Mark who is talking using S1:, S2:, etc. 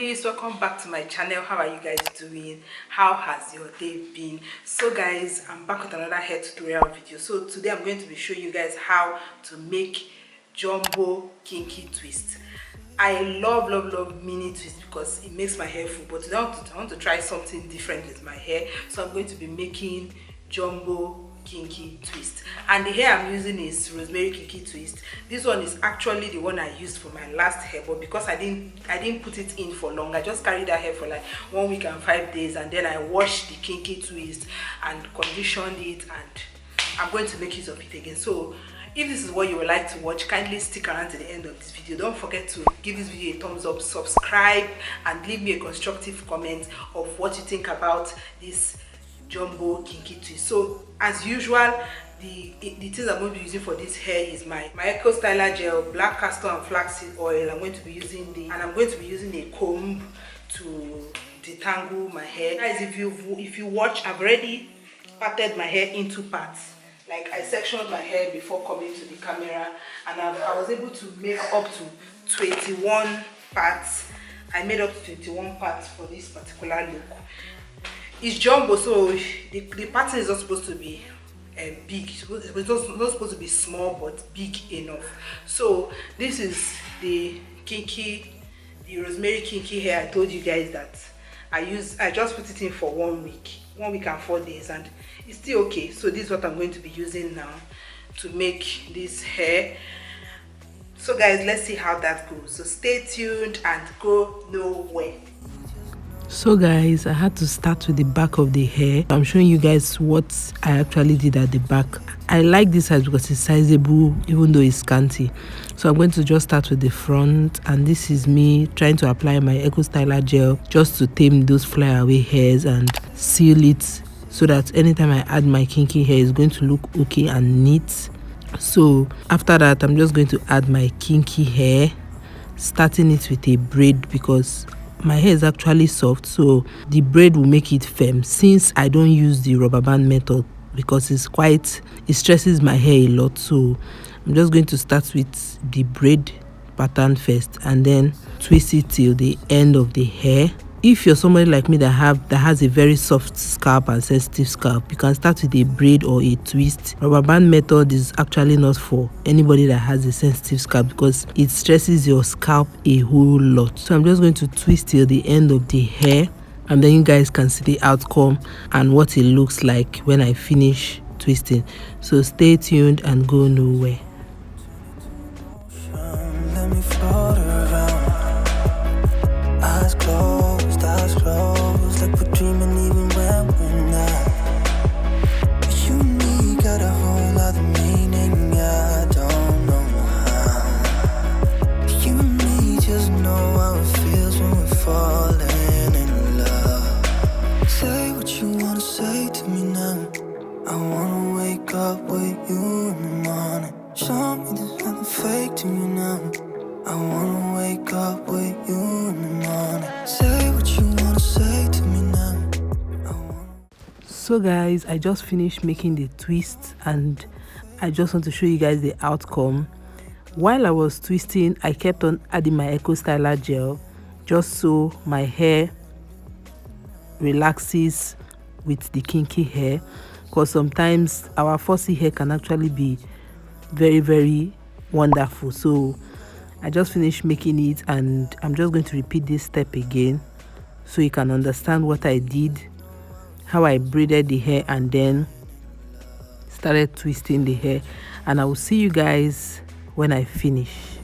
S1: beauties, welcome back to my channel. How are you guys doing? How has your day been? So guys, I'm back with another hair tutorial video. So today I'm going to be showing you guys how to make jumbo kinky twist. I love mini twist because it makes my hair full, but today I want to try something different with my hair. So I'm going to be making jumbo kinky twist, and the hair I'm using is rosemary kinky twist. This one is actually the one I used for my last hair, but because I didn't put it in for long, I just carried that hair for like 1 week and 5 days, and then I washed the kinky twist and conditioned it, and I'm going to make use of it again. So if this is what you would like to watch, kindly stick around to the end of this video. Don't forget to give this video a thumbs up, subscribe, and leave me a constructive comment of what you think about this jumbo kinky twist. So as usual, the things I'm going to be using for this hair is my Eco Styler gel, black castor and flaxseed oil. I'm going to be using I'm going to be using a comb to detangle my hair. Guys, if you watch, I've already parted my hair into parts. Like, I sectioned my hair before coming to the camera, and I was able to make up to 21 parts. I made up to 21 parts for this particular look. It's jumbo, so the pattern is not supposed to be big. It's not supposed to be small, but big enough. So this is the rosemary kinky hair. I told you guys that I just put it in for 1 week and 4 days, and it's still okay. So this is what I'm going to be using now to make this hair. So guys, let's see how that goes. So stay tuned and go nowhere.
S2: So guys, I had to start with the back of the hair. I'm showing you guys what I actually did at the back. I like this size because it's sizable even though it's scanty. So I'm going to just start with the front, and this is me trying to apply my Eco Styler gel just to tame those flyaway hairs and seal it so that anytime I add my kinky hair, it's going to look okay and neat. So after that, I'm just going to add my kinky hair, starting it with a braid because my hair is actually soft, so the braid will make it firm, since I don't use the rubber band method because it stresses my hair a lot. So I'm just going to start with the braid pattern first and then twist it till the end of the hair. If you're somebody like me that has a very soft scalp and sensitive scalp, you can start with a braid or a twist. Rubber band method is actually not for anybody that has a sensitive scalp because it stresses your scalp a whole lot. So I'm just going to twist till the end of the hair, and then you guys can see the outcome and what it looks like when I finish twisting. So stay tuned and go nowhere.
S3: Let me float around. Eyes closed, like we're dreaming even when we're not. You and me got a whole other meaning, I don't know how. You and me just know how it feels when we're falling in love. Say what you wanna say to me now. I wanna wake up with you in the morning. Show me there's nothing fake to me now. I wanna wake up with you in the morning. Say what you wanna say to me now.
S2: So guys, I just finished making the twist, and I just want to show you guys the outcome. While I was twisting, I kept on adding my Eco Styler gel just so my hair relaxes with the kinky hair, because sometimes our fussy hair can actually be very wonderful. So I just finished making it, and I'm just going to repeat this step again so you can understand what I did, how I braided the hair and then started twisting the hair, and I will see you guys when I finish.